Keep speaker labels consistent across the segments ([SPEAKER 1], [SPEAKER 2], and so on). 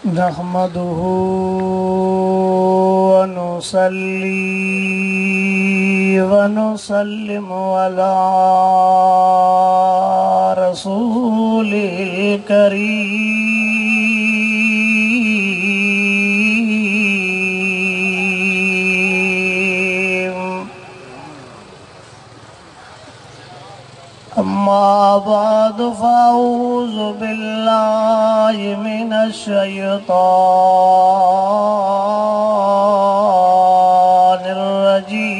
[SPEAKER 1] नहमदुहु व नुसल्ली व नुसल्लिमु अला रसूलिल करीम। अम्मा बाद फ़अऊज़ु बिल्लाहि मिनश शैतानिर रजीम।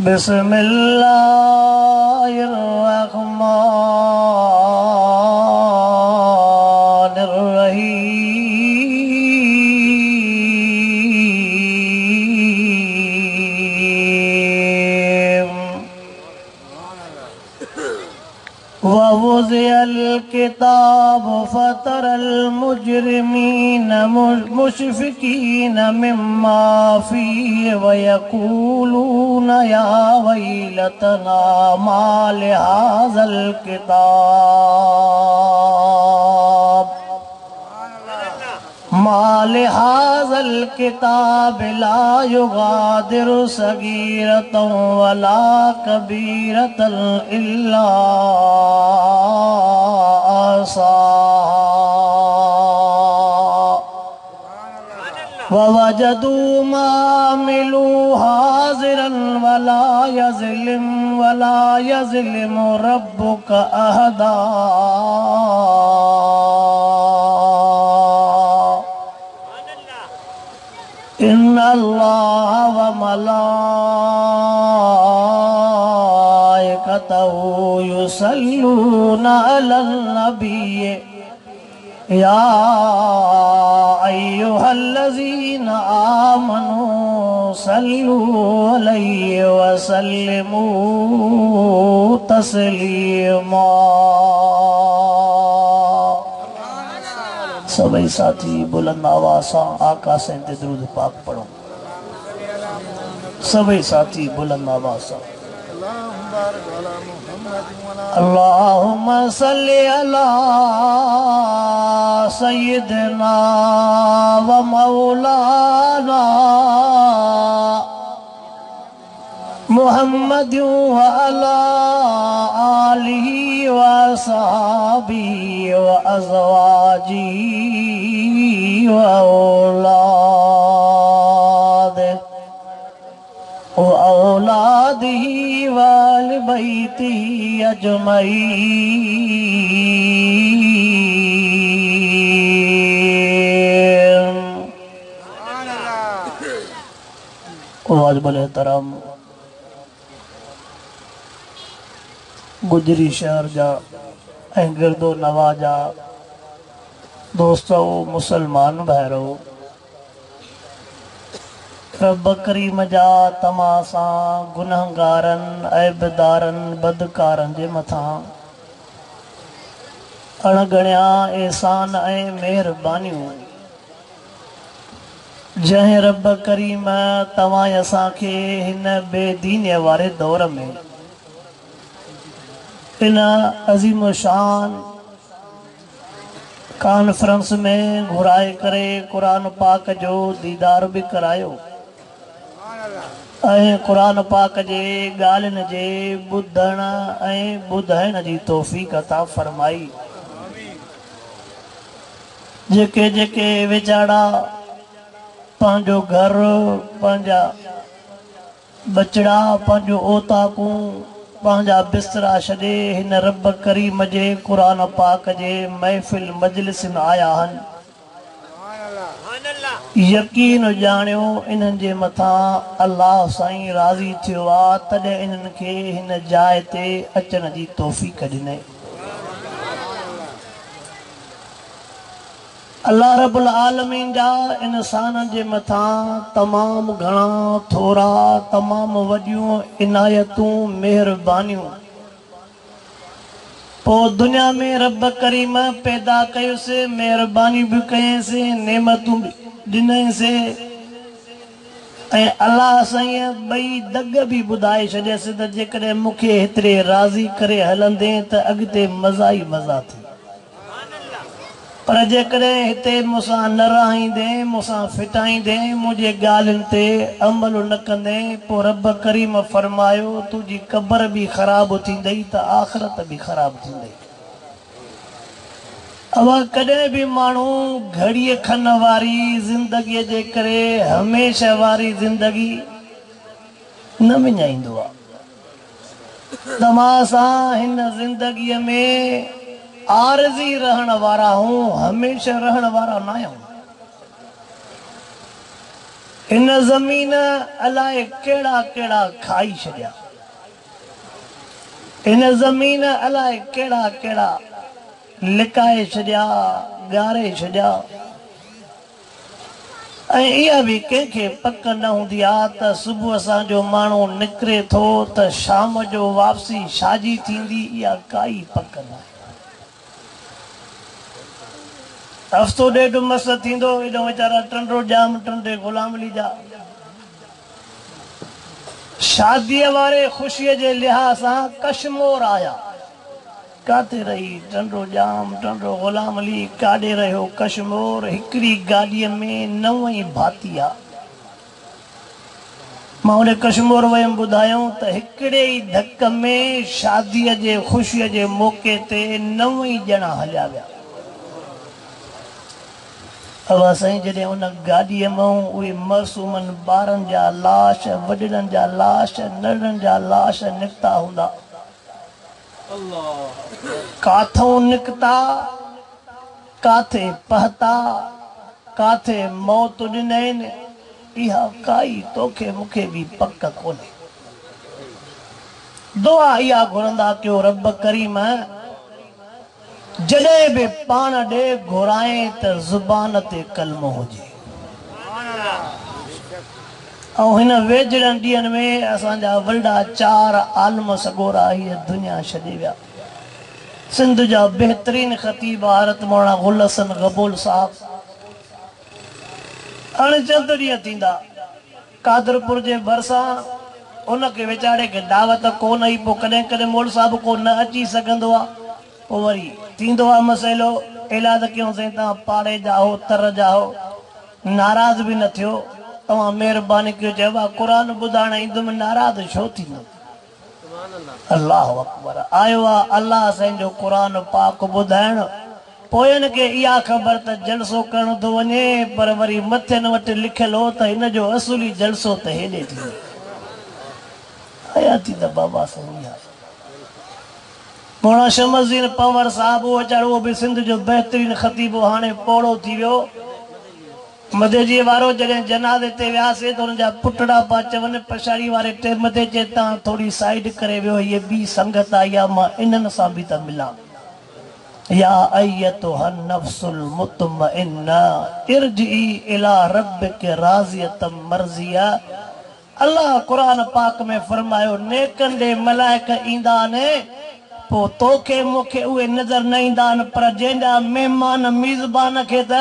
[SPEAKER 1] बिस्मिल्लाहिर रहमानिर रहीम। ववुज़िअल किताब फ़तरल मुजरिमीन मुशफ़िकीन मिम्मा फ़ीहि व यक़ूलून या वैलतना मा लिहाज़ल किताब ला युगादिरु सगीरतन वला कबीरतन इल्ला अहसाहा ववजदू मा अमिलू हाज़िरन वला यज़लिमु रब्बुका अहदा। इन्नल्लाह व मलाइकतहु युसल्लूना अलन नबिय्य या अय्युहल्लज़ीना आमनू सल्लू अलैहि व सल्लिमू तस्लीमा। सभी साथी बुलंद आवाज़ से आका से दुरूद पाक पढ़ो। सभी साथी बुलंद आवाज़ से अल्लाहुम्मा सल्ली अला सय्यिदना व मौलाना मुहम्मद व अला आलिहि व असहाबिहि व अज़वाजिहि व औलादिहि व अहलि बैतिहि अजमईन। वाजिबुल एहतराम गुजरी शहर जा ऐं गिरदो नवां जा दोस्तों मुसलमान भाइरो, रब करीम जा तमां सां गुनहगारनि ऐबदारनि बदकारनि जे मथां अणगणिया एहसान ऐं महिरबानियूं जंहिं रब करीम तव्हां असांखे हिन बेदीनीअ वारे दौर में इन अज़ीम शान कॉन्फ्रेंस में घुराए करे कुरान पाक जो दीदार भी करायो ऐं कुरान पाक जे ॻाल्हियुनि जे ॿुधण ऐं ॿुधाइण जी तौफ़ीक़ अता फरमाई। जेके जेके वेचारा पंहिंजो घर पंहिंजा बचड़ा पंहिंजो ओताकूं पंहिंजा बिस्तरा छॾे हिन रब करीम जे कुरान पाक जे महफ़िल मजलिस में आया आहिनि। यकीन ॼाणियो इन्हनि जे मथां अल्लाह साईं राज़ी थियो आहे, तॾहिं इन्हनि खे हिन जाइ ते अचण जी तौफ़ीक़ ॾिनई। अल्लाह रब्बुल आलमीन जा इंसाननि जे मथां तमामु घणा थोरा तमामु वॾियूं इनायतूं महिरबानियूं पोइ दुनिया में रब करीम पैदा कयोसीं, महिरबानी भी कयसीं, नेमतूं भी ॾिनईसीं। ऐं अल्लाह साईं ॿई दग बि ॿुधाए छॾियसि त जेकॾहिं मूंखे हेतिरे राज़ी करे हलंदे त अॻिते मज़ा ई मज़ा थी, पर जेकॾहिं हिते मूंसां न रहाईंदे, मूंसां फिटाईंदे, मुंहिंजे ॻाल्हियुनि ते अमल न कंदे, पोइ रब करीम फरमायो तुंहिंजी क़बर बि ख़राबु थींदई त आख़िरत बि ख़राबु थींदई। अब कॾहिं बि माण्हू घड़ीअ खन वारी ज़िंदगीअ जे करे हमेशह वारी ज़िंदगी न विञाईंदो आहे। तव्हां सां हिन ज़िंदगीअ में आरज़ी रहण वारा हूं, हमेशह रहण वारा न आहियूं। हिन ज़मीन अलाए कहिड़ा कहिड़ा खाई छॾिया, हिन ज़मीन अलाए कहिड़ा कहिड़ा लिकाए छॾिया, ॻारे छॾिया। ऐं इहा बि कंहिंखे पक न हूंदी आहे त सुबुह असांजो माण्हू निकिरे थो त शाम जो वापसी छाजी थींदी, इहा काई पक न आहे। हफ़्तो ॾेढ मस थींदो, एॾो वीचारा टंडो जाम टंडे ग़ुलाम अली जा शादीअ वारे ख़ुशीअ जे लिहाज़ सां कशमोर आया। काथे रही टंडो जाम टंडो ग़ुलाम अली, काॾे रहियो कशमोर। हिकिड़ी गाॾीअ में 9 ई भाती आहे। मां उन कशमोर वयमि, ॿुधायूं त हिकिड़े ई धक में शादीअ जे ख़ुशीअ जे मौक़े ते 9 ई ॼणा हलिया विया। अब साईं जॾहिं उन गाॾीअ मां उहे मासूमनि ॿारनि जा लाश, वॾड़नि जा लाश, नंढड़नि जा लाश निकिता हूंदा, काथों निकिता, काथे पहता, काथे मौत ॾिननि, इहा काई तोखे मूंखे बि पक कोन्हे। दुआ इहा घुरंदा कयो रब करीम जॾहिं बि पाण ॾे घुराए त ज़ुबान ते कलमो हुजे। ऐं हिन वेझड़नि ॾींहंनि में असांजा वॾा 4 आलम सॻोरा हीअ दुनिया छॾे विया। सिंध जा बहितरीन ख़तीब हज़रत मौलाना गुल हसन गबूल साहब हाणे चंद ॾींहं थींदा कादरपुर जे भरिसां उनखे वीचारे खे दावत कोन आई। पोइ कॾहिं कॾहिं मोल साहिब को न अची सघंदो आहे, पोइ वरी थींदो आहे मसइलो, इलाज कयूं साईं तव्हां पाड़े जा हो, तर जा हो, नाराज़ बि न थियो, तव्हां महिरबानी कयो। चइबो आहे क़ुर ॿुधाइण ईंदुमि, नाराज़ छो थींदुमि। अल्लाह अकबर। आयो आहे अल्लाह साईं जो क़ुर पाक ॿुधाइण, पोयनि खे इहा ख़बर त जलसो करणो थो वञे, पर वरी मथियनि वटि लिखियलु हो त हिन जो असुली जलसो त हेॾे थी आया थी त बाबा साईं मौलाना शमसुद्दीन पंवर साहब उहो वीचारो, उहो बि सिंध जो बहितरीन ख़तीब, हाणे पोड़ो थी वियो। मदेजी वारो जॾहिं जनाज़े ते वियासीं त हुन जा पुटड़ा पिया चवनि पछाड़ी वारे टाइम ते, चए तव्हां थोरी साइड करे वियो, हीअ ॿी संगत आई आहे, मां इन्हनि सां बि त मिलां। या अय्यतुहन नफ्सुल मुतमइन्ना इरजिई इला रब्बिक राज़ियतम मर्ज़िया। अल्लाह क़ुरान पाक में फरमायो नेकनि ॾे मलाइक ईंदा आहिनि, पोइ तोखे मूंखे उहे नज़र न ईंदा आहिनि, पर जंहिंजा महिमान मीज़बान खे त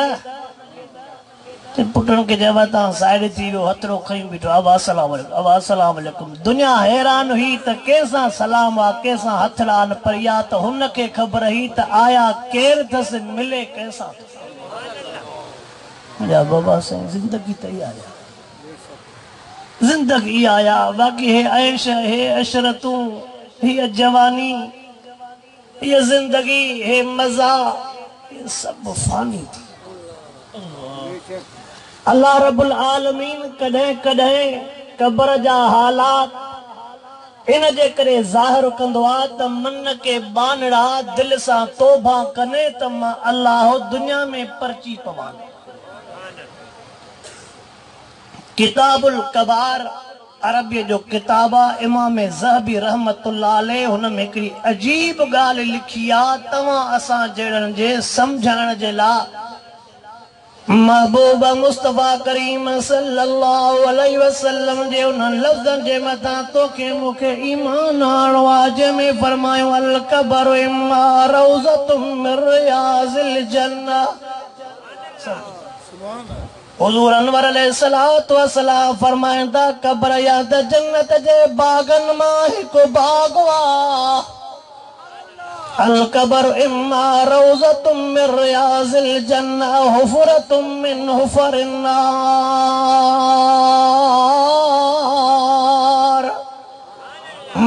[SPEAKER 1] पुटनि खे चइबो तव्हां साइड थी वियो, हथड़ो खई बीठो, अब अस्सलाम वालेकुम, अब अस्सलाम वालेकुम। दुनिया हैरान हुई त कंहिंसां सलाम आहे, कंहिंसां हथ लान, पर या त हुनखे ख़बर हुई त आया केरु अथसि, मिले कंहिंसां। मुंहिंजा बाबा साईं ज़िंदगी त इहा आहे, ज़िंदगी आया बाक़ी हे ऐश, हे अशरतूं, हीअ जवानी, हीअ ज़िंदगी, हे मज़ा, ये सब फानी थी। अल्लाह रब्बुल आलमीन कॾहिं कॾहिं क़ब्र जा हालात इन जे करे ज़ाहिर कंदो आहे त मन के बानड़ा दिल सां तौबा कने त मां अल्लाह दुनिया में परची पवां। किताबुल कबार अरबीअ जो किताब आहे, इमाम ज़हबी रहमतुल्लाह अलैह हुन में हिकिड़ी अजीब ॻाल्हि लिखी आहे, तव्हां असां जहिड़नि जे सम्झाइण जे लाइ। महबूब मुस्तफा करीम सल्लल्लाहु अलैहि वसल्लम जे उन लफ़्ज़नि जे मथां तोखे मूंखे ईमान आणो आहे, जंहिंमें फरमायो अल क़ब्रु इम्मा रौज़तुम मिन रियाज़िल जन्नह। हुजूर अनवर अलैहिस्सलातु वस्सलाम फरमाइंदा कब्र या त जन्नत जे बागन मां हिकु बाग वा अल कब्र इम्मा रौज़तुम मिन रियाज़िल जन्ना हुफ़रतुम मिन हुफ़रिन नार।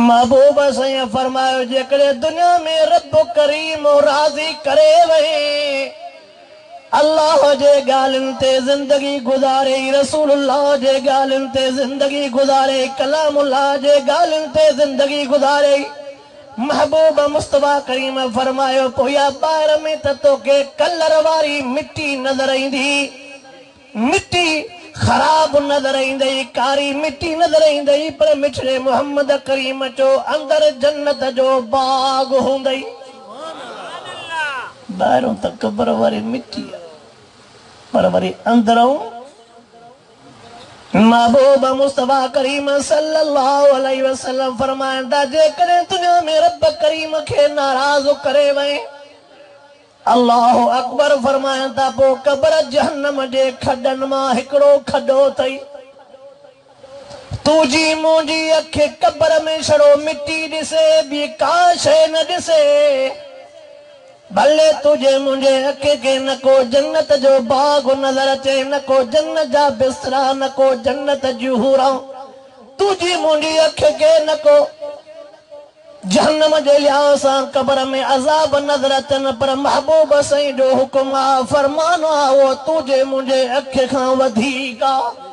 [SPEAKER 1] महबूब साईं फरमायो जेकॾहिं दुनिया में रब करीम राज़ी करे वहे अल्लाह जे गालिन ते जिंदगी गुजारे रसूलुल्लाह जे गालिन ते जिंदगी गुजारे कलामुल्लाह जे गालिन ते जिंदगी गुजारे महबूब मुस्तफा करीम फरमायो पोया ॿाहिर में त तोखे कलर वारी मिट्टी नज़र ईंदी मिट्टी खराब नज़र ईंदई कारी मिट्टी नज़र ईंदई पर मिठड़े मोहम्मद करीम चो अंदर जन्नत जो बाग हूंदई। ॿाहिरों त कब्र वारी मिट्टी पर वरी अंदरों महबूब मुस्तफा करीम सल्लल्लाहु अलैहि वसल्लम फरमाइंदा जेकॾहिं दुनिया में रब करीम खे नाराज़ करे वए अल्लाह अकबर फरमाइंदा पोइ कब्र जहन्नम जे खॾनि मां हिकिड़ो खॾो अथई तुंहिंजी मुंहिंजी अखि कब्र में छड़ो मिट्टी ॾिसे ॿी का शइ न ॾिसे भले तुझे मुझे अखे के न को जन्नत जो बाग नजर अचे न को जन्नत जा बिस्तरा न को जन्नत जूं हूरां तुझी मुंहिंजी अखे के न को जहन्नम जे लिहाज़ सां कब्र में अज़ाब नजर अचनि पर महबूब साईं जो हुकुम आहे फरमान आहे उहो तुझे मुंहिंजे अखे खां वधीक आहे।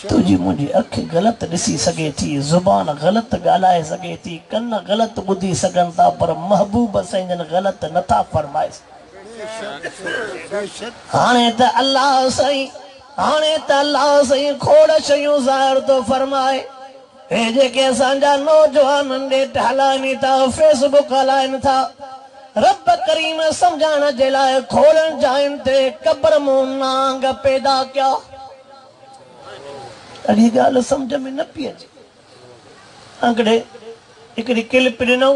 [SPEAKER 1] तुझी मुंहिंजी अखि ग़लति ॾिसी सघे थी ज़ुबान ग़लति ॻाल्हाए सघे थी कन ग़लति ॿुधी सघनि था पर महबूब साईं जन ग़लति नथा फरमाए हाणे त अल्लाह साईं खोड़ शयूं ज़ाहिर थो फरमाए हे जेके असांजा नौजवान नेट हलाइनि था फेसबुक हलाइनि था रब करीम सम्झाइण जे लाइ खोड़नि जायुनि ते कब्र मूं नांग पैदा कया अड़ी गाल समझ में न पी अचे अंगड़े हिकिड़ी क्लिप ॾिनऊं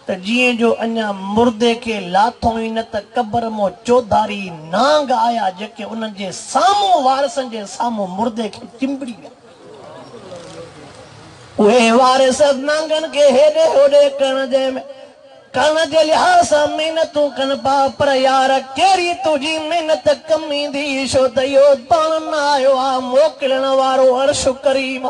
[SPEAKER 1] त जीअं जो अञा मुर्दे खे लाथो ई न त कब्र मो चौधारी नांग आया जेके उन्हनि जे साम्हूं वारसनि जे साम्हूं मुर्दे खे चिंबड़ी विया उहे वारस नांगनि खे हेॾे होॾे करण जे लिहाज़ सां महिनतूं कनि पा पर यार कहिड़ी तुंहिंजी महिनत कम ईंदी छो त इहो पाण न आयो आहे मोकिलण वारो अर्श करीम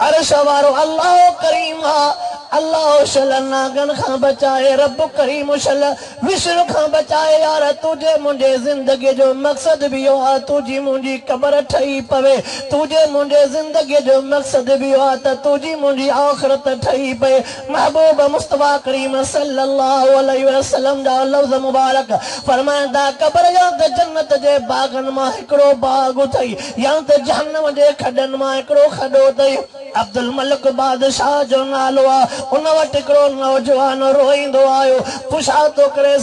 [SPEAKER 1] अर्श वारो अल्लाह करीम आहे अल्लाह शल नागन खां बचाए रब करीम शल विष्णु खां बचाए यार तुझे मुंहिंजे ज़िंदगी जो मक़सद भी इहो आहे तुंहिंजी मुंहिंजी क़बर ठही पवे तुझे मुंहिंजे ज़िंदगी जो मक़सद भी इहो आहे त तुंहिंजी मुंहिंजी आख़िरत ठही पए महबूब मुस्तफा करीम सल्लल्लाहु अलैहि वसल्लम जा लफ़्ज़ मुबारक फरमाईंदा क़बर या त जन्नत जे बागनि मां हिकिड़ो बाग अथई या त जहन्नम जे खॾनि मां हिकिड़ो खॾो अथई अब्दुल मलिक बादशाह जो नालो आहे उन वटि हिकिड़ो नौजवान रोईंदो आयो पुछा थो करे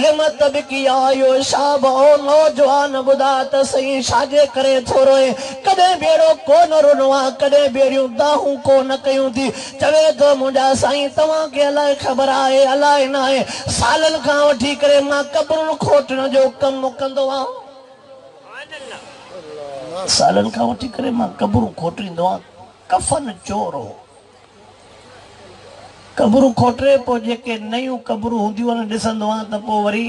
[SPEAKER 1] लिमत बिकी आयो शाब ओ नौजवान ॿुधा त सही छाजे करे थो रोए कॾहिं बेड़ो कोन रुनो आहे कॾहिं बेड़ियूं दाहूं कोन कयूं थी चवे थो मुंहिंजा साईं तव्हांखे अलाए ख़बर आहे अलाए न आहे सालनि खां वठी करे मां कब्रुनि खोटण जो कमु कंदो आहियां सालनि खां वठी करे मां कब्रूं खोटींदो आहियां कफन चोर हो कब्रूं खोटे पोइ जेके नयूं कब्रूं हूंदियूं आहिनि ॾिसंदो आहियां त पोइ वरी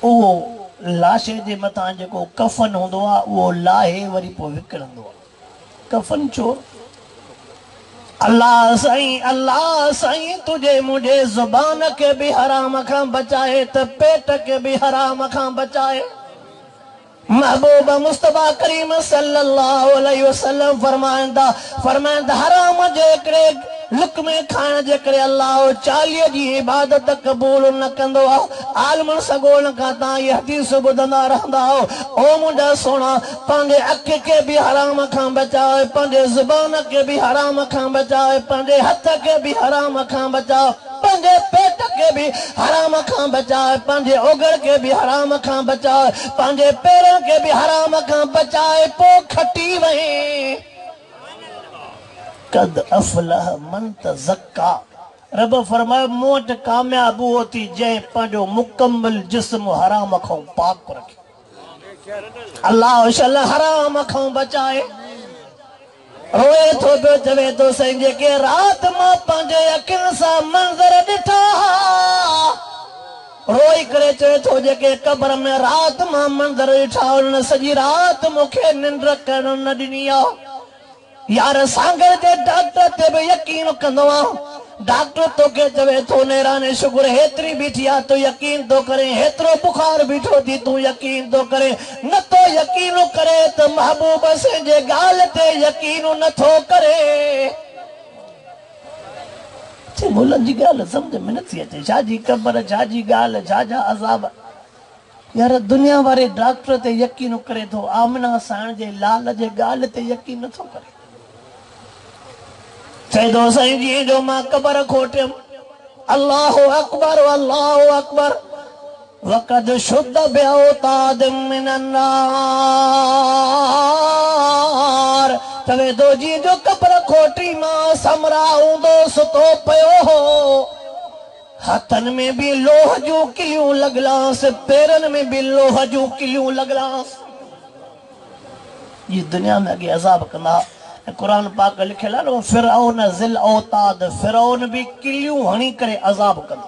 [SPEAKER 1] उहो लाश जे मथां जेको कफन हूंदो आहे उहो लाहे वरी पोइ विकिणंदो आहे कफन चोर अल्लाह साईं तुझे मुंहिंजे ज़ुबान खे बि हराम खां बचाए त पेट खे बि हराम खां बचाए महबूब मुस्तफा करीम सल्लल्लाहु अलैहि वसल्लम फरमाइंदा हराम जे करे लुकमे खाइण जे करे अल्लाह 40 जी इबादत क़बूल न कंदो आहे आलमन सगोल खां तव्हां इहा हदीस ॿुधंदा रहंदा ओ मुंहिंजा सोना पंहिंजे अख खे बि हराम खां बचाए पंहिंजे ज़ुबान खे बि हराम खां बचाए पंहिंजे हथ खे बि हराम खां बचाए पंहिंजे पेट खे बि हराम खां बचाए पंहिंजे ओगड़ खे बि हराम खां बचाए पंहिंजे पेरनि खे बि हराम खां बचाए पोइ खटी वहे कद अफलह मन तज़क्का रब फरमायो मूं वटि कामयाब उहो थी जंहिं पंहिंजो मुकम्मल जिस्म हराम खां पाक रखे। अल्लाह शल हराम खां बचाए। रोए थो पियो चवे थो साईं जेके राति मां पंहिंजे अखियुनि सां मंज़र ॾिठा रोई करे चवे थो जेके क़ब्र में राति मां मंज़र ॾिठा उन्हनि सॼी राति मूंखे निंड करण न ॾिनी आहे। यार सांगर जे डॉक्टर ते बि यकीन कंदो आहियां। डॉक्टर तोखे चवे थो नेराने शुगर हेतिरी बीठी आहे तूं यकीन थो करे हेतिरो बुखार बीठो थी तूं यकीन थो करे नथो यकीन करे त महबूब से जे ॻाल्हि ते यकीन नथो करे। मुलनि जी ॻाल्हि सम्झ में नथी अचे छाजी क़ब्र छाजी ॻाल्हि छाजा अज़ाब। यार दुनिया वारे डॉक्टर ते यकीन करे थो आमना साण जे लाल जे ॻाल्हि ते यकीन नथो करे। चए थो साईं जीअं जो मां क़ब्र खोटियमि अल्लाहु अकबर अल्लाहु अकबर वक़द शुद्ध बिऔताद मिनन नार। चवे थो जीअं जो क़ब्र खोटी मां समरा हूंदो सुतो पियो हो हथनि में बि लोह जूं किलियूं लॻलांस पेरनि में बि लोह जूं किलियूं लॻलांस। ये दुनिया में अॻे अज़ाब कंदा। कुरान पाक लिखियल आहे न फिरौन ज़िल औताद फिरौन भी किलियूं हणी करे अज़ाब कंदो।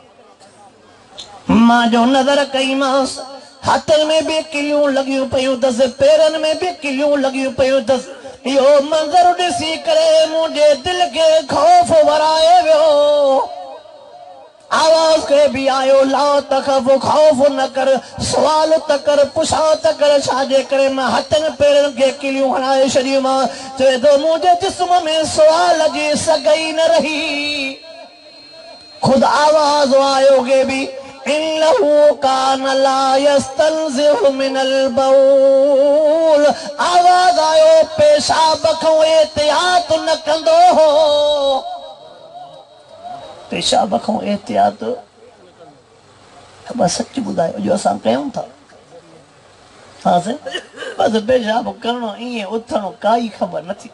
[SPEAKER 1] मां जो नज़र कईमांस हथनि में भी किलियूं लॻियूं पयूं अथसि पेरनि में भी किलियूं लॻियूं पयूं अथसि। इहो मंज़र ॾिसी करे मुंहिंजे दिलि खे ख़ौफ़ वराए वियो। आवाज़ के भी आयो ला तखफ खौफ न कर सवाल त कर पुछा त कर छाजे करे मां हथनि पेरनि खे किलियूं हणाए छॾियूं मां। चवे थो मुंहिंजे जिस्म में सवाल जी सगई न रही। खुद आवाज़ आयो के भी इन्नहु कान ला यस्तंज़िहु मिनल बऊल। आवाज़ आयो पेशाब खां एहतियात न कंदो हो। पेशाब खां एहतियात बस सच ॿुधायो जो असां कयूं था। हाँ से बस पेशाब करणो ईअं उथणो काई ख़बर नथी।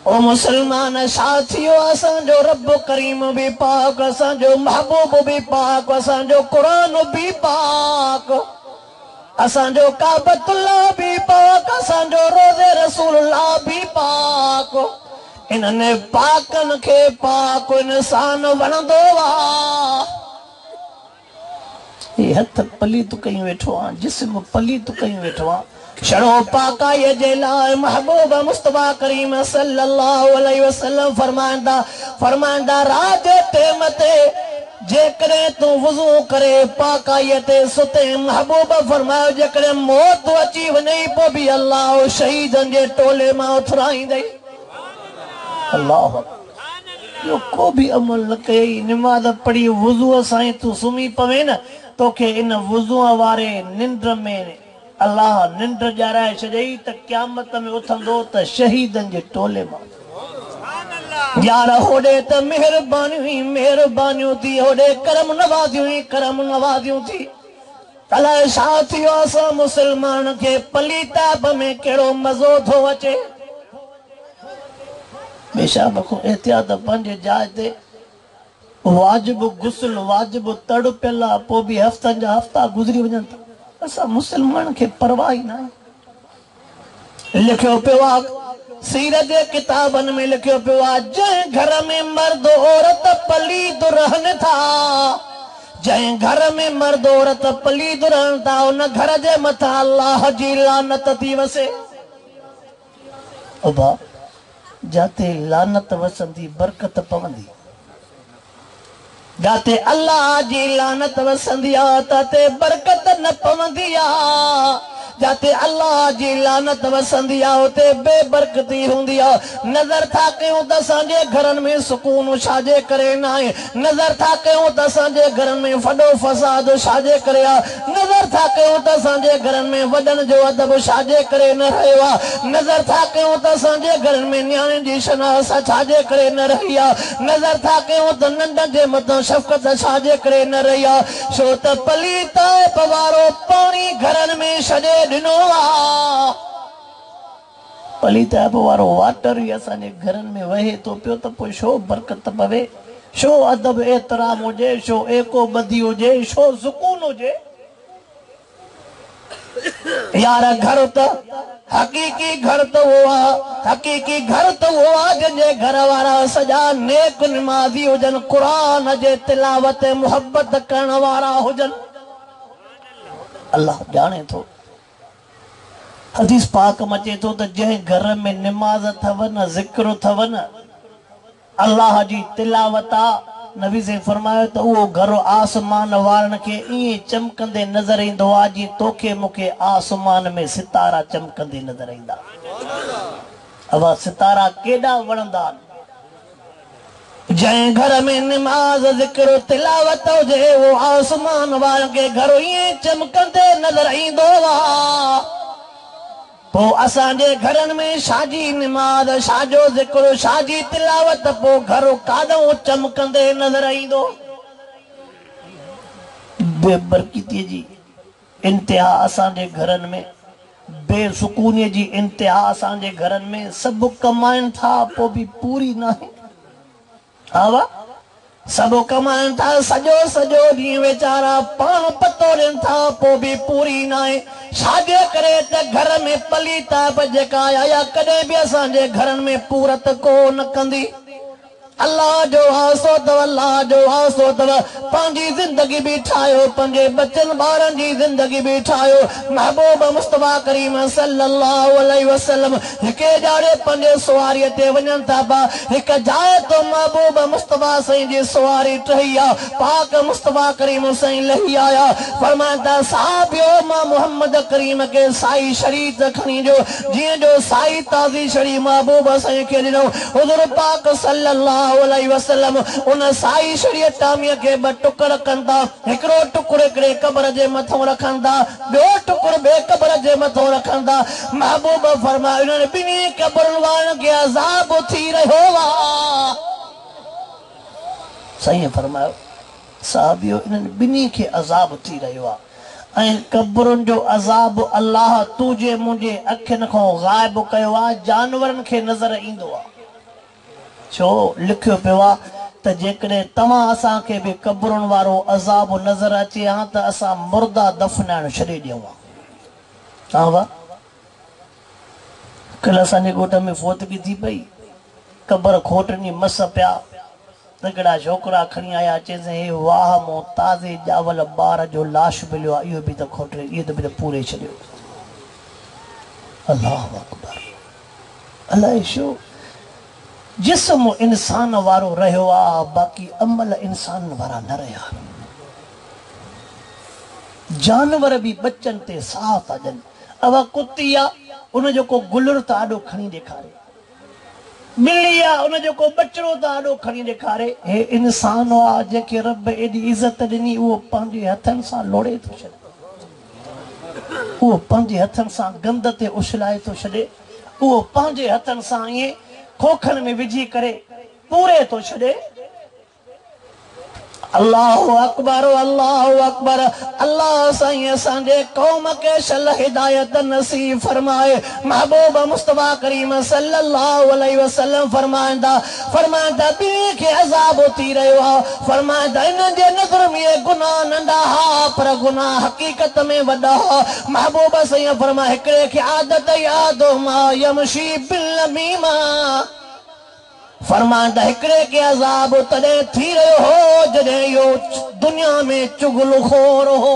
[SPEAKER 1] ओ मुसलमान छा थियो असांजो रब करीम भी पाक असांजो महबूब भी पाक असांजो क़ुरान भी पाक असांजो काबतुल्लाह भी पाक असांजो रोज़े रसूलुल्लाह भी पाक। इन्हनि पाकनि खे पाक इंसान वणंदो आहे। ये हथ पलीत कयूं वेठो आहे जिस्म पलीत कयूं वेठो आहे। छड़ो पाकाईअ जे लाइ महबूब मुस्तफा करीम सल्लल्लाहु अलैहि वसल्लम फरमाईंदा रात जे टेम ते जेकॾहिं तूं वुज़ू करे पाकाईअ ते सुते महबूब फरमायो जेकॾहिं मौत अची वञे पोइ बि अल्लाह शहीदनि जे टोले मां उथराईंदई। अल्लाह जो को भी अमल न कई नमाज पढ़ी वुज़ू सां तू सुम्ही पवे न तोखे इन वुज़ू वारे निंड में अल्लाह निंड ॼाराए छॾई त क़यामत में उथंदो त शहीदनि जे टोले मां। यार होॾे त मेहरबानियूं थी होॾे करम नवाज़ियूं थी। अलाए छा थियो असां मुसलमान खे पलीताब में कहिड़ो मज़ो थो अचे। पेशाब को एहतियात पंहिंजे जाइ ते वाजिब गुस्ल वाजिब तड़ पियल आहे पोइ बि हफ़्तनि जा हफ़्ता गुज़री वञनि था। असां मुसलमान खे परवाह ई न आहे। लिखियो पियो आहे सीरत जे किताबनि में लिखियो पियो आहे जंहिं घर में मर्द औरत पलीद रहनि था जंहिं घर में मर्द औरत पलीद रहनि था उन घर जे मथां अल्लाह जी लानत थी वसे। जाते लानत वसंदी बरकत पवंदी जाते अल्लाह जी लानत वसंदी आ ताते बरकत न पवंदी आ। जाते अल्लाह जी लानत वसंदी आ उते बेबरकती हुंदी आ। नज़र था कयूं त असांजे घरनि में सुकून छाजे करे न आहे। नज़र था कयूं त असांजे घरनि में वॾो फसाद छाजे करे आ। नज़र था कयूं त असांजे घरनि में वॾनि जो अदब छाजे करे न रहियो आहे। नज़र था कयूं त असांजे घरनि में न्याणे जी शनास छाजे करे न रही आहे। नज़र था कयूं त नंढनि जे मथां शफ़क़त छाजे करे न रही आहे। छो त पलीत वारो पाणी घरनि में छॾे ॾिनो आहे। पलीत वारो वाटर ई असांजे घरनि में वहे थो पियो त पोइ छो बरकत पवे। शो अदब एहतराम हुजे, शो एको बदी हुजे, शो सुकून हुजे। यार घर तो हकीकी घर तो हुआ, हकीकी घर तो हुआ जंहिंजे घर वारा सॼा नेक निमाज़ी हुजनि, क़ुरान जे तिलावत मुहब्बत करण वारा हुजनि। अल्लाह जाने थो। हदीस पाक में अचे थो त जंहिं घर में निमाज़ अथव न, ज़िक्र अथव न, अल्लाह जी तिलावत आ, नबी से फरमायो तो वो घर आसमान वारन के इं चमकंदे नजर ईंदो आ जी तोखे मूंखे आसमान में सितारा चमकंदे नजर ईंदा। अब सितारा केॾा वणंदा। जंहिं घर में निमाज ज़िक्र तिलावत हुजे वो आसमान वारन के घर इं चमकंदे नजर ईंदो आ। पो असांजे घरनि में शाजी निमाज, शाजो ज़िक्र, शाजी तिलावत, पो घर काॾो चमकंदे नज़र ईंदो। बेबरकती जी इंतिहा असांजे घरनि में, बेसुकूनीअ जी इंतिहा असांजे घरनि में। सभु कमाइनि था पोइ बि पूरी न आहे। हा वाह, सभु कमाइनि था सॼो सॼो ॾींहुं वीचारा पाण पतो ॾियनि था पोइ बि पूरी न आहे। छाजे करे त घर में पलीताप जेका आया कॾहिं बि असांजे घरनि में पूरत कोन कंदी। अल्लाह जो वास्तो अथव, अल्लाह जो वास्तो अथव। पंहिंजी ज़िंदगी बि ठाहियो, पंहिंजे बचनि ॿारनि जी ज़िंदगी बि ठाहियो। महबूब मुस्तफ़ा करीम सल्लल्लाहु अलैहि वसल्लम हिके जाड़े पंहिंजे सवारीअ ते वञनि था पिया। हिकु जाइ तो महबूब मुस्तफ़ा साईं जी सवारी टही आहे। पाक मुस्तफ़ा करीम साईं लही आया। फरमाइनि था साहिबियो मां मोहम्मद करीम के साई शरीत खणी जो, जीअं जो साई ताज़ी शरी महबूब साईं खे ॾिनो। हुज़ूर पाक सल्लल्लाहु अलैहि वसल्लम उन साई शरीयत तामीअ के ॿ टुकर कनि था। हिकिड़ो टुकुर हिकिड़े क़ब्र जे मथां रखनि था, ॿियो टुकुर ॿिए क़ब्र जे मथां रखनि था। महबूब फरमायो इन्हनि ॿिन्ही क़ब्रुनि वारनि खे अज़ाब थी रहियो आहे। साईं फरमायो साहिबियो इन्हनि ॿिन्ही खे अज़ाब थी रहियो आहे। ऐं क़ब्रुनि जो अज़ाब अल्लाह तुंहिंजे मुंहिंजे अखियुनि खां ग़ाइब कयो आहे, जानवरनि खे नज़र ईंदो आहे। छो लिखियो पियो आहे त जेकॾहिं तव्हां असांखे बि क़ब्रुनि वारो अज़ाब नज़र अचे हा त असां मुर्दा दफ़नाइण छॾे ॾियूं हा। हा वाह, कल्ह असांजे ॻोठ में फोतगी थी पई, क़ब्र खोटनी मस पिया। हिकिड़ा छोकिरा खणी आया, चइसि हे वाह मूं ताज़े ॼावल ॿार जो लाश मिलियो आहे, इहो बि त खोटे, इहो बि त पूरे छॾियो। अल्लाह अकबर। अलाए छो जिस्म इंसान वारो रहियो आहे, बाक़ी अमल इंसान वारा न रहिया। जानवर भी बच्चन ते साह था ॾियनि। अवा कुती आहे उनजो को गुलर त आॾो खणी ॾेखारे, ॿिली आहे उनजो को बचिड़ो त आॾो खणी ॾेखारे। हे इंसान आहे जंहिंखे रब एॾी इज़त ॾिनी, उहो पंहिंजे हथनि सां लोड़े थो छॾे, उहो पंहिंजे हथनि सां गंद ते उछलाए थो छॾे, उहो पंहिंजे हथनि सां ईअं खोखन में विझी करे पूरे तो छड़े। अल्लाहु अकबर, अल्लाहु अकबर। अल्लाह साईं असांजे कौम के सल हिदायत नसीब फरमाए। महबूब मुस्तफ़ा करीम सल्लल्लाहु अलैहि वसल्लम फरमाइंदा ॿिन्ही खे अज़ाब थी रहियो आहे। फरमाइंदा इन जे नज़र में गुनाह नंढा हा पर गुनाह हकीकत में वॾा हा। महबूब साईं फरमाए हिकिड़े खे आदत यादो मा यमशी बिल नमीमा। फरमाइंदा हिकिड़े के अज़ाब तॾहिं थी रहियो हो जॾहिं इहो दुनिया में चुगलखोर हो।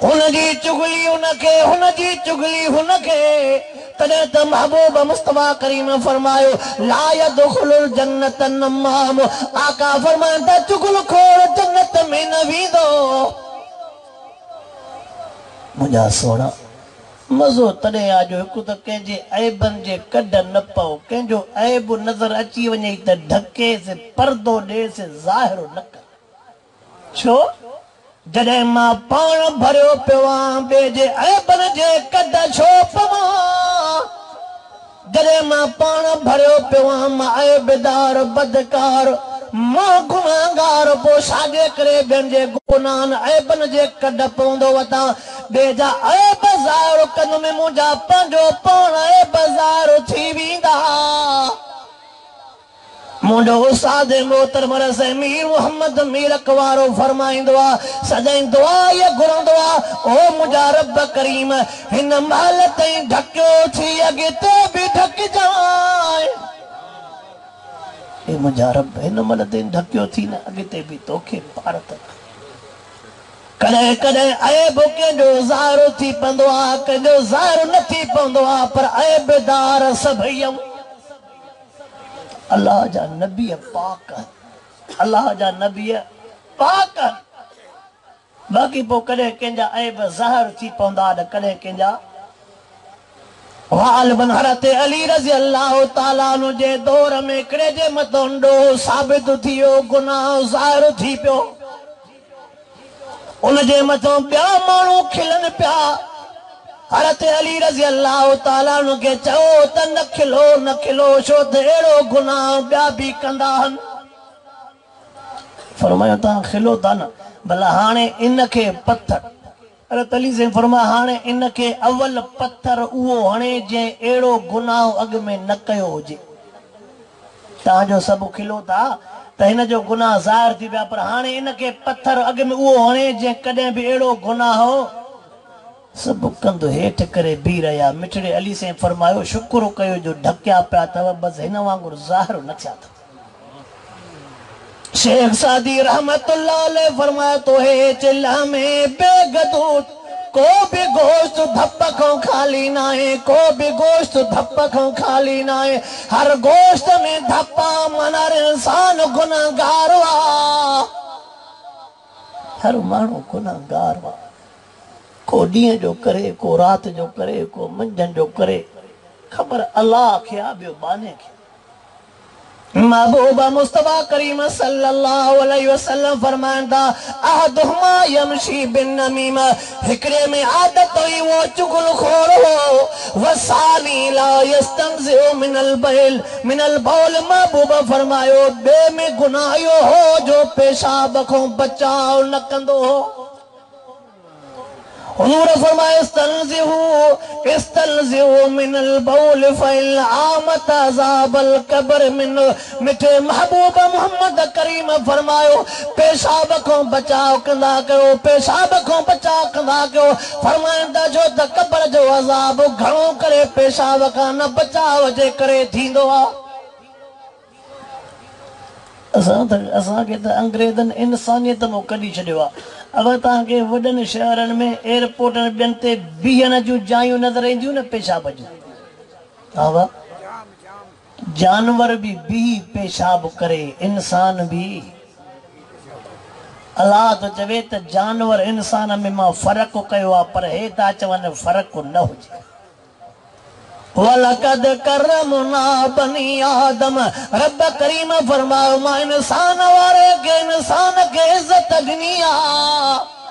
[SPEAKER 1] हुनजी चुगली हुनखे, हुनजी चुगली हुनखे। तॾहिं त महबूब मुस्तफ़ा करीम फरमायो ला यदखुलुल जन्नत नमाम। आका फरमाइंदा चुगलखोर जन्नत में न वेंदो। मुंहिंजा सोना मज़ो तॾहिं आ जो हिकु त कंहिंजे ऐबनि जे कढ न पओ, कंहिंजो ऐब नज़र अची वञे त ढकेसि, पर्दो ॾेसि, ज़ाहिरो न कर। छो जॾहिं मां पाण भरियो पियो आहियां ॿिए जे ऐबनि जे कढ छो पवां। जॾहिं मां पाण भरियो पियो आहियां मां ऐबदार बदकार, मां गुनाहगार, पोइ छाजे करे ॿियनि जे गुनाहनि ऐबनि जे कढ पवंदो वठां। ॿिए जा ऐब ज़ाहिर कंदुमि, मुंहिंजा पंहिंजो पाण ऐब ज़ाहिर थी वेंदा। मुझो उस्ताद मोहतरम रज़ मीर मोहम्मद मीर अकवारो फरमाइंदो आ सदाईं दुआ ये घुरंदो आ ओ मुंहिंजा रब करीम हिन महल ताईं ढकियो थी अॻिते बि ढकिजांइ। ए मुंहिंजा रब हिन महिल ताईं ढकियो थी न अॻिते बि तोखे पार तक। कॾहिं कॾहिं ऐब कंहिंजो ज़ाहिर थी पवंदो आहे, कंहिंजो ज़ाहिर न थी पवंदो आहे, पर ऐबदार सभई अल्लाह जा नबी पाक, अल्लाह जा नबी पाक। बाक़ी पोइ कॾहिं कंहिंजा ऐब ज़ाहिर थी पवंदा न कॾहिं कंहिंजा। गालिबन हज़रत अली रज़ी अल्लाह ताला अन्हु जे दौर में हिकिड़े जे मथां ॾोह साबित थी वियो, गुनाह ज़ाहिर थी पियो। उन जे मथां ॿिया माण्हू खिलनि पिया। हज़रत अली रज़ी अल्लाह ताला अन्हु खे चयो त न खिलो न खिलो, छो त अहिड़ो गुनाह ॿिया बि कंदा आहिनि। फरमायो तव्हां खिलो था न, भला हाणे इनखे पत्थर, हज़रत अली से फरमाया हाणे इनखे अवल पत्थर उहो हणे जंहिं अहिड़ो गुनाह अॻु में न कयो हुजे। तव्हांजो सभु खिलो था त हिन जो गुनाह ज़ाहिर थी पिया, पर हाणे इनखे पत्थर अॻु में उहो हणे जंहिं कॾहिं बि अहिड़ो गुनाह हो। सभु कंध हेठि करे बीह रहिया। मिठड़े अली से फरमायो शुक्र कयो जो ढकिया पिया अथव, बसि हिन वांगुरु ज़ाहिर न थिया अथव। शेख सादी रहमतुल्लाह अलैह फरमाया तो हे चिल्ला में बेगदूत को भी गोश्त धप खां खाली ना है, को भी गोश्त धप खां खाली ना है। हर गोश्त में धप्पा मन हर इंसान गुनाहगार वा, हर माण्हू गुनाहगार वा। को ॾींहं जो करे, को रात जो करे, को मंझंदि जो करे, ख़बर अल्लाह खे आहे, ॿियो बाने खे। महबूब मुस्तफा करीम सल्लल्लाहु अलैहि वसल्लम फरमाइनि था अहदुहुमा यमशी बिन नमीमा, हिकिड़े में आदत हुई वो चुगलखोर हो, वसानी ला यस्तंज़िउ मिनल बौल। महबूब फरमायो ॿिए में गुनाह इहो हो जो पेशाब खां बचाव न कंदो हो। हुजूर फरमाए इस्तंज़िउ मिनल बौल फ़इन आमत अज़ाबल कब्र मिन। मिठे महबूब मोहम्मद करीम फरमायो पेशाब खां बचाव कंदा कयो, पेशाब खां बचाव कंदा कयो। फरमाईंदा जो त कब्र जो अज़ाब घणो करे पेशाब खां न बचाव जे करे थींदो आहे। असांखे त अंग्रेज़नि इंसानियत मां कढी छॾियो आहे। अगरि तव्हांखे वॾनि शहरनि में एयरपोर्टनि ॿियनि ते बीहण जूं जायूं नज़र ईंदियूं न पेशाब जूं, हा वाह, जानवर बि बीह पेशाब करे, इंसान बि। अलाह तो चवे त जानवर इंसान में मां फ़र्क़ु कयो आहे, पर हे था चवनि फ़र्क़ु न हुजे। वलकद करमना बनी आदम, रब करीम फरमायो मां इंसान वारे के इंसान के इज्जत ॾिनी आहे।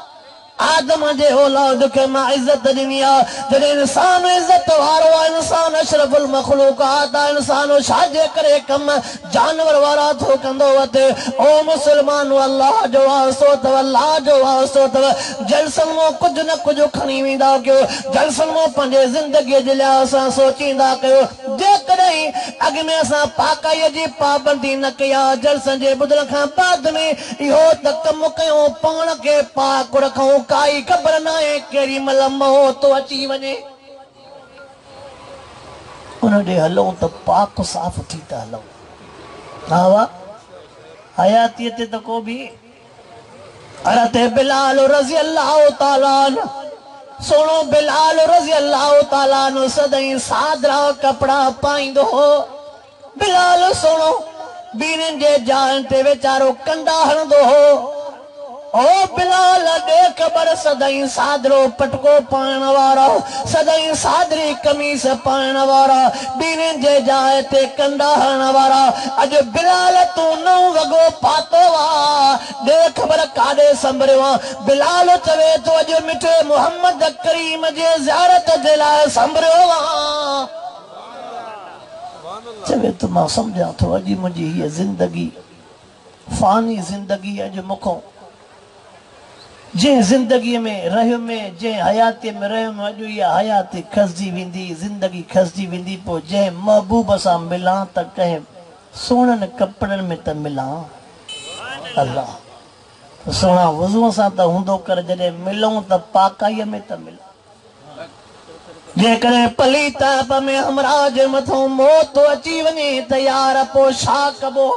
[SPEAKER 1] आदम जे औलाद के मां इज्जत ॾिनी आहे। जॾहिं इंसान इज्जत वारो आहे, इंसान अशरफुल मखलूकात आहे, इंसान छाजे करे कम जानवर वारा थो कंदो वठे। ओ मुस्लमान अल्लाह जो वास्तो अथव, अल्लाह जो वास्तो अथव। जलसन मां कुझु न कुझु खणी वेंदा कयो, जलसन मां पंहिंजे ज़िंदगीअ जे लाइ असां सोचींदा कयो। जेकॾहिं अॻु में असां पाकाईअ जी पाबंदी न कई आहे, जलसन जे ॿुधण खां बाद में इहो त कमु कयूं पाण खे पाक रखूं, काई ख़बर न आहे केॾी महिल मौत अची वञे। उन ॾे हलूं त पाक साफ़ थी था हलूं। हा वाह, हयातीअ ते त को बि। हज़रत बिलाल रज़ी अल्लाह ताला अन्हु, सोनो बिलाल रज़ी अल्लाह ताला अन्हु सदाईं सादरा कपिड़ा पाईंदो हो। बिलाल सोनो बीरनि जे जान ते वीचारो कंडा हणंदो हो। ओ बिलाल दे ख़बर सदाईं सादरो पटको पाइण वारा, सदाईं सादरी कमीस पाइण वारा, बीरनि जे जाइ ते कंडा हणण वारा। अॼु बिलाल तूं नओं वॻो पातो आहे, दे ख़बर काॾे संभरियो आहे। बिलाल चवे थो अॼु मिठे मोहम्मद करीम जे ज़ियारत जे लाइ संभरियो आहे। चवे थो मां सम्झां थो अॼु मुंहिंजी हीअ ज़िंदगी फ़ानी ज़िंदगी अॼु मूंखां जंहिं ज़िंदगीअ में रहियुमि, जंहिं हयातीअ में रहियुमि, अॼु इहा हयाती खसिजी वेंदी, ज़िंदगी खसिजी वेंदी। पोइ जंहिं महबूब सां मिलां त कंहिं सोनन कपड़न में त मिला अल्लाह सोना वज़ू सां त हूंदो कर जॾहिं मिलूं त पाकाईअ में त मिलूं जेकॾहिं पलीताप में हमरा जे मथां मौत अची वञे त यार पोइ छा कबो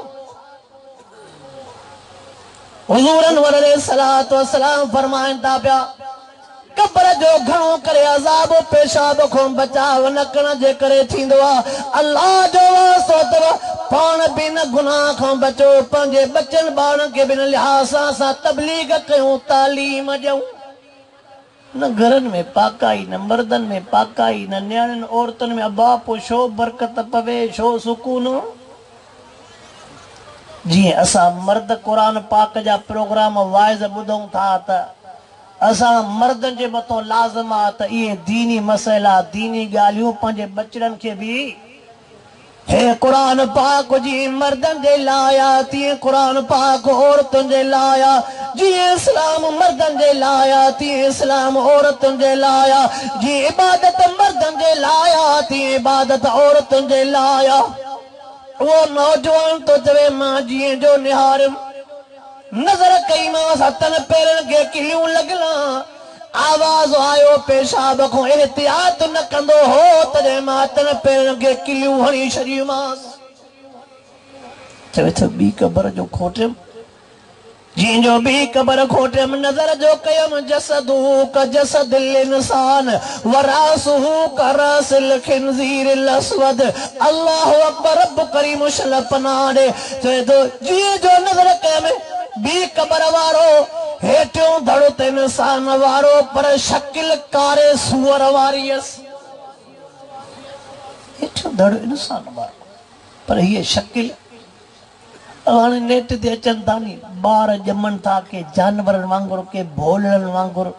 [SPEAKER 1] हुज़ूरन अलैहिस्सलातु वस्सलाम फरमाइनि था पिया कब्र जो घणो करे अज़ाब पेशाब खां बचाव न करण जे करे थींदो आहे अल्लाह जो वास्तो अथव पाण बि न गुनाह खां बचो पंहिंजे बचनि ॿारनि खे बि न लिहाज़ सां असां तबलीग कयूं तालीम ॾियूं न घरनि में पाकाई न मर्दनि में पाकाई न नियाणियुनि औरतुनि में अबा पोइ छो बरकत पवे छो सुकून जीअं असां मर्द क़ुरान पाक जा प्रोग्राम वाइज़ ॿुधूं था त असां मर्दनि जे मथां लाज़िम आहे त इहे दीनी मसइला दीनी ॻाल्हियूं पंहिंजे बचड़नि खे बि हे क़ुरान पाक जी मर्दनि जे लाइ आहे तीअं क़ुरान पाक औरतुनि जे लाइ आहे जीअं इस्लाम मर्दनि जे लाइ आहे तीअं इस्लाम औरतुनि जे लाइ आहे जीअं इबादत मर्दनि जे लाइ आहे तीअं इबादत औरतुनि जे लाइ आहे वो नौजवान तो चवे मां जीअं जो निहारियुमि नज़र कई मां हथनि पेरनि खे किलियूं लॻला आवाज़ आयो पेशाब खां एहतियात न कंदो हो तॾहिं मां हथनि पेरनि खे किलियूं हणी छॾियूंमांसि चवे थो ॿी क़बर जो खोटियमि जीअं जो ॿी क़बर खोटियमि नज़र जो कयमि जसदू क जसदिल इंसान वरासहू क रासिल खिंजीर असवद अल्लाहु अकबर रब करीम शल पनाह ॾे चवे थो जीअं जो नज़र कयमि ॿी क़बर वारो हेठियों धड़ो त इंसान वारो पर शकिल कारे सूअर वारी हुअसि हेठियों धड़ो इंसान वारो पर हीअ शकिल हाणे नेट ते अचनि था नी ॿार ॼमनि था के जानवरनि वांगुरु के भोलड़नि वांगुरु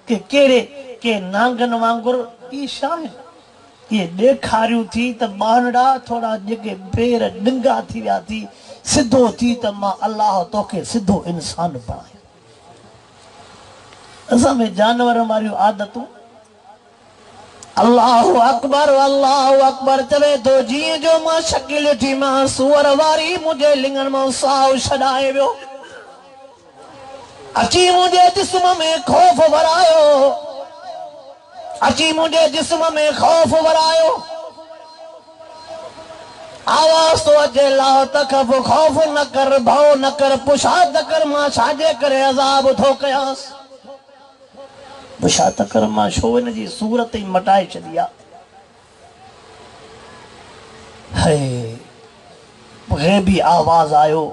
[SPEAKER 1] के कहिड़े के नांगनि वांगुरु इहे छा आहिनि इहे ॾेखारियूं थी त ॿारड़ा थोरा जेके पेर ॾिंगा थी विया थी सिधो थी त मां अलाह तोखे सिधो इंसान बणायो असां में जानवर वारियूं आदतूं अल्लाहु अकबर चवे तो जीअं जो मां शकिल ॾिठी मां सूअर वारी मुंहिंजे लिङनि मां साहु छॾाए वियो अची मुंहिंजे जिस्म में खौफ़ वरायो अची मुंहिंजे जिस्म में खौफ़ वरायो आवाज़ तो अचे ला तखफ़ खौफ़ न कर भउ न कर पुछा त कर मां छाजे करे अज़ाब थो कयांसि पुछा त कर मां छो हिन जी सूरत ई मटाए छॾी आहे भी आवाज़ आयो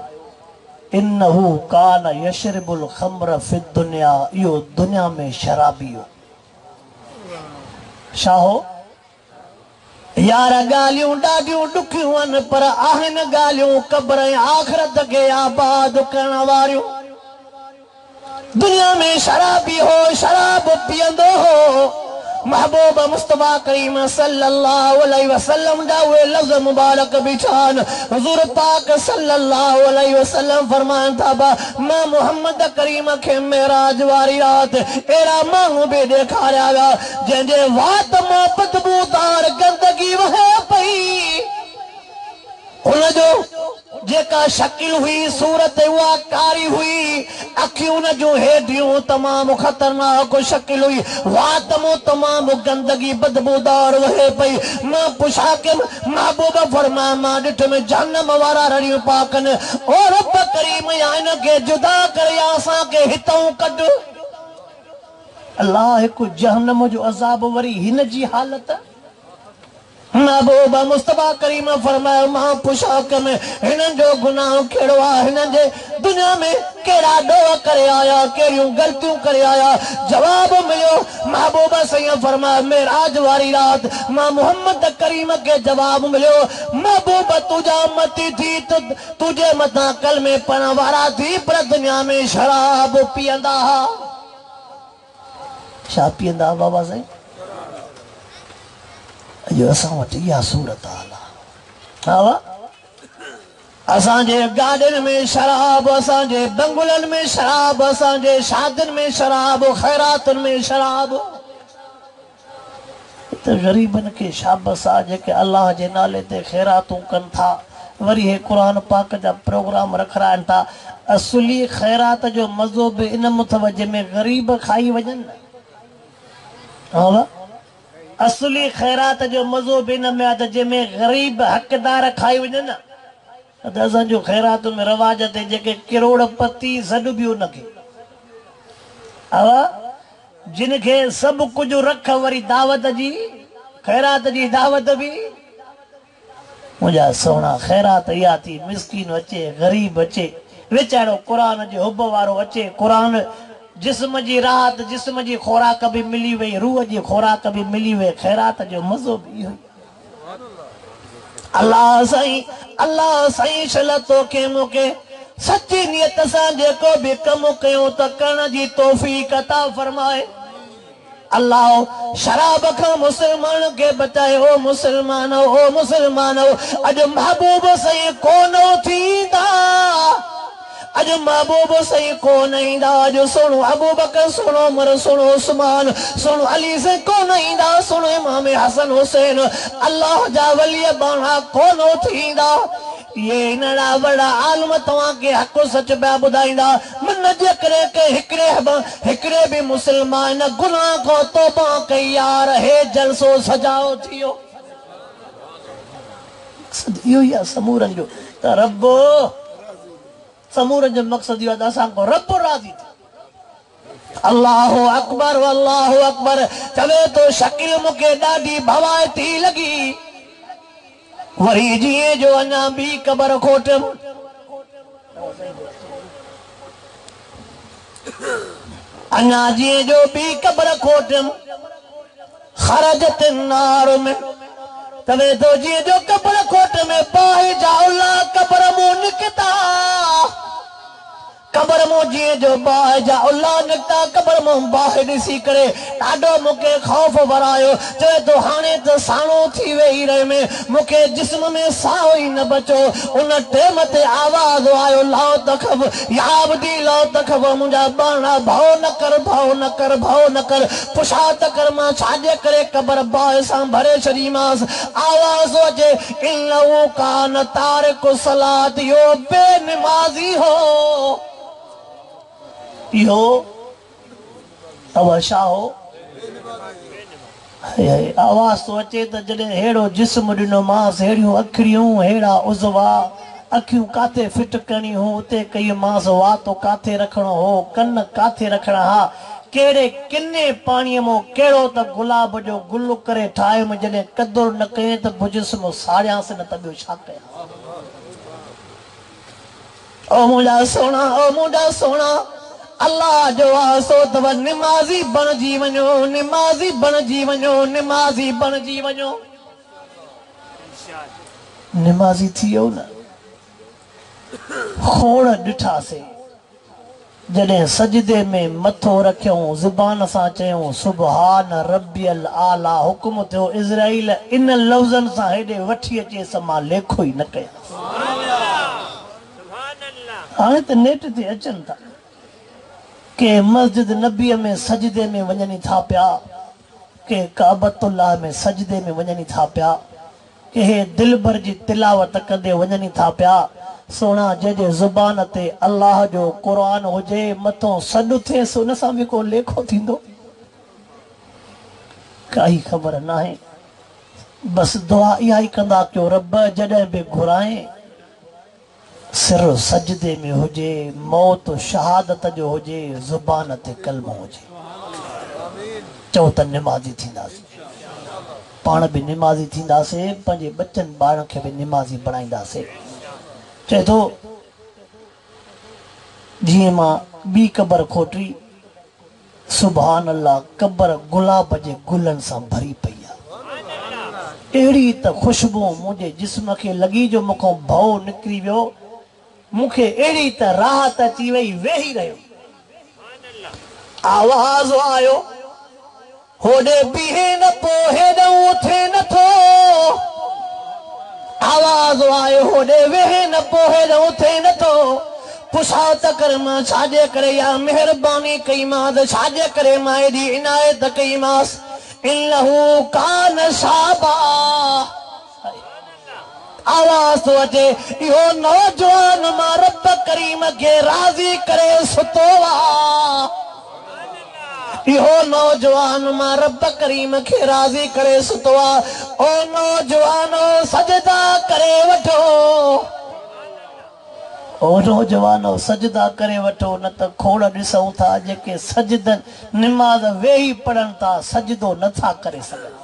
[SPEAKER 1] इन्नहु कान यशरबुल खम्र फिद दुनिया इहो दुनिया में शराबी हो छा हो यार ॻाल्हियूं ॾाढियूं ॾुखियूं आहिनि पर आहिनि ॻाल्हियूं क़ब्र ऐं आख़िरत खे आबाद करण वारियूं दुनिया में शराबी हो शराब पीअंदो हो महबूब मुस्तफा करीम सल्लल्लाहु अलैहि वसल्लम जा उहे लफ़्ज़ मुबारक बिठान हुज़ूर पाक सल्लल्लाहु अलैहि वसल्लम फरमाइनि था मां मोहम्मद करीम खे मेराज वारी रात अहिड़ा माण्हू बि ॾेखारिया विया जंहिंजे वात मां बदबूदार गंदगी वहे पई उनजो जेका शकिल हुई सूरत उहा कारी हुई अखियूं न जो हेठियूं तमामु ख़तरनाक शकिल हुई वात मां तमामु गंदगी बदबूदार वहे पई मां पुछा के महबूब फरमाया मां ॾिठुमि जहन्नम वारा रड़ियूं पिया कनि ओ रब करीम या हिन खे जुदा करे असांखे हितां कढ अल्लाह हिकु जहन्नम जो अज़ाब वरी हिन जी हालत महबूब मुस्तफा करीम फरमाया मां पुछा कम हिननि जो गुनाह कहिड़ो आहे हिननि जे दुनिया में कहिड़ा ॾोह करे आया कहिड़ियूं ग़लतियूं करे आया जवाब मिलियो महबूब सईं फरमाया मेराज वारी रात मां मोहम्मद करीम के जवाब मिलियो महबूब तुझा मती थी तुझे मथां कलमे पढ़ण वारा थी पर दुनिया में शराब पीअंदा हुआ छा पीअंदा हुआ बाबा साईं अॼु असां वटि इहा सूरत हाल आहे असांजे गाॾियुनि में शराब असांजे बंगुलनि में शराब असांजे शादियुनि में शराब ख़ैरातुनि में शराब त ग़रीबनि खे शाबस आहे जेके अलाह जे नाले ते ख़ैरातूं कनि था वरी हे कुरान पाक जा प्रोग्राम रखराइनि था। असली ख़ैरात जो मज़ो बि इन में अथव जंहिंमें ग़रीब खाई वञनि न। हा असली ख़ैरात जो मज़ो बि इन में आहे त जंहिंमें ग़रीब हक़दार खाई वञनि न। त असांजो ख़ैरात में रवाज ते जेके करोड़पति सॾु बि उनखे हा जिनखे सभु कुझु रख वरी दावत जी ख़ैरात जी दावत बि। मुंहिंजा सोना ख़ैरात इहा थी मिसकीन अचे ग़रीब अचे वीचारो क़ुरान जे हुब वारो अचे क़ुरान जिस्म जी राहत जिस्म जी खुराक बि मिली वई रूह जी खुराक बि मिली वई ख़ैरात जो मज़ो बि इहो। अल्लाह साईं शल तोखे मूंखे सची नियत सां जेको बि कमु कयूं त करण जी तौफ़ीक़ अता फरमाए। अल्लाह शराब खां मुसलमान के बचाए। ओ मुसलमान अॼु महबूब सही कोन थींदा अज महबूब सही कोन ईंदा। अॼु सुनो अबू बकर सुनो उमर सुनो उस्मान सुनो अली से कोन ईंदा। सुनो इमाम हसन हुसैन अल्लाह जा वली बाणा कोन थींदा। ये नड़ा बड़ा आलम तव्हां के हक़ सच पिया ॿुधाईंदा। मन जे करे के हिकिड़े बि मुसलमान गुनाह खां तौबा कई यार हे जलसो सजाओ थियो। इहो ई आहे समूरनि जो त रब समूरनि जो मक़सदु इहो आहे त असांखो रब राज़ी थिए। अल्लाहु अकबर चवे तो शकिल मूंखे ॾाढी भवाइती लॻी। वरी जीअं जो अञा ॿी क़बर खोटम अञा जीअं जो ॿी क़बर खोटम ख़रजत नार में तवे तो जीअं जो क़बर खोट में बाहि जा उला क़बर मूं निकिता। क़बर मूं जीअं जो बाहि जा उला निकिता क़बर मूं बाहि ॾिसी करे ॾाढो मूंखे ख़ौफ़ वरायो। चवे तो हाणे त साणो थी वई रहे में मूंखे जिस्म में साह ई न बचो। उन टेम ते आवाज़ आयो लाओ तखब या अब्दी लाओ तखब मुंहिंजा बाणा भओ न कर पुछा त कर मां छाजे करे क़बर बाहि सां भरे छॾीमांसि। आवाज़ अचे इन्नहु कान तारिकु सलात इहो बेनिमाज़ी हो। इहो अवशा हो। आवाज़ तो अचे त जॾहिं अहिड़ो जिस्म ॾिनो मांसि अहिड़ियूं अखियूं अहिड़ा उज़वा अखियूं काथे फिट करिणी हो उते कई मांसि वातो काथे रखणो हो कन काथे रखणा हा। कहिड़े किने पाणीअ मां कहिड़ो त गुलाब जो गुल करे ठाहियुमि जॾहिं क़दुरु न कयईं त मुजिस्म साड़ियांसि न त ॿियो छा कयां। ओ मुंहिंजा सोना अल्लाह जो आसो तव निमाज़ी बणजी वञो। निमाज़ी थी वियो न। खोड़ ॾिठासीं जॾहिं सजदे में मथो रखियऊं ज़ुबान सां चयूं सुबहान रब्बियल आला हुकुम थियो इज़राइल इन लफ़्ज़नि सां हेॾे वठी अचे त मां लेखो ई न कयां। हाणे त नेट ते अचनि था के मस्जिद नबीअ में सजदे में वञनि था पिया के काबतुल्लाह में सजदे में वञनि था पिया के हे दिलबर जी तिलावत कंदे वञनि था पिया। सोना जंहिंजे ज़ुबान ते अल्लाह जो क़ुरान हुजे मथो सॾु थिएसि उन सां बि को लेखो थींदो काई ख़बर नाहे। बसि दुआ इहा ई कंदा कयो रब जॾहिं बि घुराए सिर सजदे में हुजे मौत शहादत जो हुजे ज़ुबान ते कलमो हुजे। चओ त निमाज़ी थींदासीं पाण बि निमाज़ी थींदासीं पंहिंजे बचनि ॿारनि खे बि निमाज़ी बणाईंदासीं। चए थो जीअं मां ॿी क़बर खोटी सुभान अल्लाह क़बर गुलाब जे गुलनि सां भरी पई आहे। अहिड़ी त ख़ुशबू मुंहिंजे जिस्म खे लॻी जो मूंखां भउ निकिरी वियो। मूंखे अहिड़ी त राहत अची वई वेही रहियो। आवाज़ आयो होॾे बीहे न पोइ हेॾो उथे नथो। आवाज़ आयो होॾे वेहे न पोइ हेॾो उथे नथो। पुछा त कर मां छाजे करे या महिरबानी कई मां त छाजे करे मां एॾी इनायत कई मांसि। इन्नहु कान साबा आवाज तो अचे इहो नौजवान मां रब करीम खे राज़ी करे सुतो आहे इहो नौजवान मां रब करीम खे राज़ी करे सुतो आहे ओ नौजवानो सजदा करे वठो ओ नौजवानो सजदा करे वठो न त खोड़ ॾिसूं था जेके सजदन निमाज़ वेही पढ़नि था सजदो नथा करे सघनि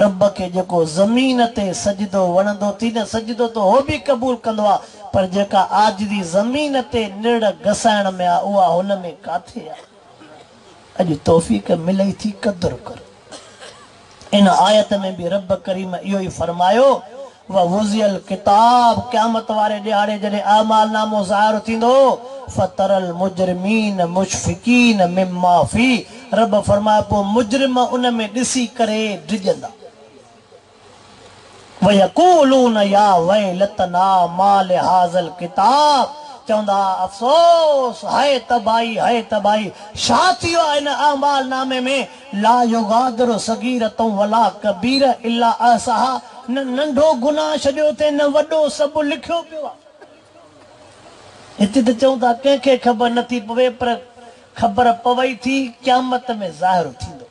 [SPEAKER 1] रब के जेको ज़मीन ते सजदो वणंदो थी न सजदो तो हो भी कबूल कंदो आहे पर जेका आजिदी ज़मीन ते निड़ घसाइण में आहे उहा हुन में काथे आहे अॼु तौफ़ीक़ मिलई थी क़दुर कर इन आयत में भी रब करीम इहो ई फरमायो व वुज़ियल किताब क़यामत वारे ॾियारे जॾहिं आमाल नामो ज़ाहिर थींदो फतरल मुजरिमीन मुशफिकीन मिम्मा फी रब फरमाए पोइ मुजरिम उन में ॾिसी करे डिॼंदा वयक़ूलून या वैलतना मा लिहाज़ल किताब चवंदा अफ़सोस हाय तबाही छा थियो आहे इन आमाल नामे में ला युगादिरु सगीरतुं वला कबीर इल्ला अहसाहा न नंढो गुनाह छॾियो ते न वॾो सभु लिखियो पियो आहे हिते त चऊं था कंहिंखे ख़बर नथी पवे पर ख़बर पवई थी क़यामत में ज़ाहिर थींदो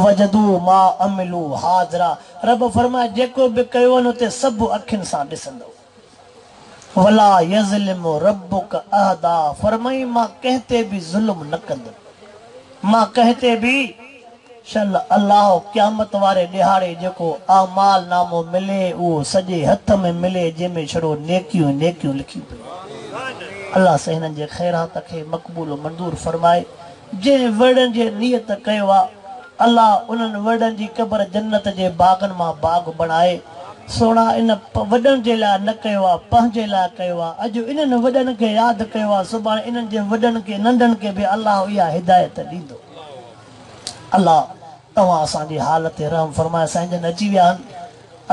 [SPEAKER 1] वजदू मा अमिलू हाज़रा रब फरमाए जेको बि कयो न उते सभु अखियुनि सां ॾिसंदो वला यज़लिमु रब्बुक अहदा फरमाई मां कंहिं ते बि ज़ुल्म न कंदुमि मां कंहिं ते बि शल अल्लाह क़यामत वारे ॾिहाड़े जेको आमाल नामो मिले उहो सॼे हथ में मिले जंहिंमें छड़ो नेकियूं नेकियूं लिखी पई अल्लाह से हिननि जे ख़ैरात खे मक़बूल मंज़ूर फरमाए जंहिं वड़नि जे नियत कयो आहे अल्लाह उन्हनि वड़नि जी क़बर जन्नत जे बागनि मां बाग बणाए सोना इन वॾनि जे लाइ न कयो आहे पंहिंजे लाइ कयो आहे अॼु इन्हनि वॾनि खे यादि कयो आहे सुभाणे इन्हनि जे वॾनि खे नंढनि खे बि अल्लाह इहा हिदायत ॾींदो अल्लाह तव्हां असांजी हालत ते रहम फरमाए साईं जन अची विया आहिनि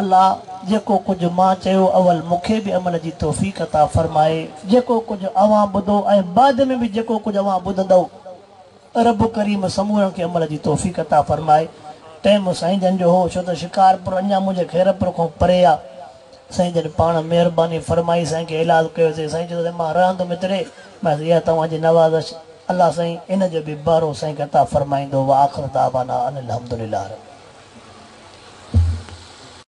[SPEAKER 1] अल्लाह जेको कुझु मां चयो अवल मूंखे बि अमल जी तौफ़ीक़ अता फरमाए जेको कुझु अवां ॿुधो ऐं बाद में बि जेको कुझु अवां ॿुधंदव रब करीम समूहनि खे अमल जी तौफ़ीक़ अता फरमाए टाइम साईं जन जो हो छो त शिकारपुर अञा मुंहिंजे खैरपुर खां परे आहे साईं जन पाण महिरबानी फरमाई साईं खे इलाजु कयोसीं साईं चयो मां रहंदो मित्रे बसि इहा तव्हांजी नवाज़ अल्लाह साईं इन जो बि बारो साईं खे अता फरमाईंदो व आख़िर दावाना अनिल हम्दुलिल्लाह।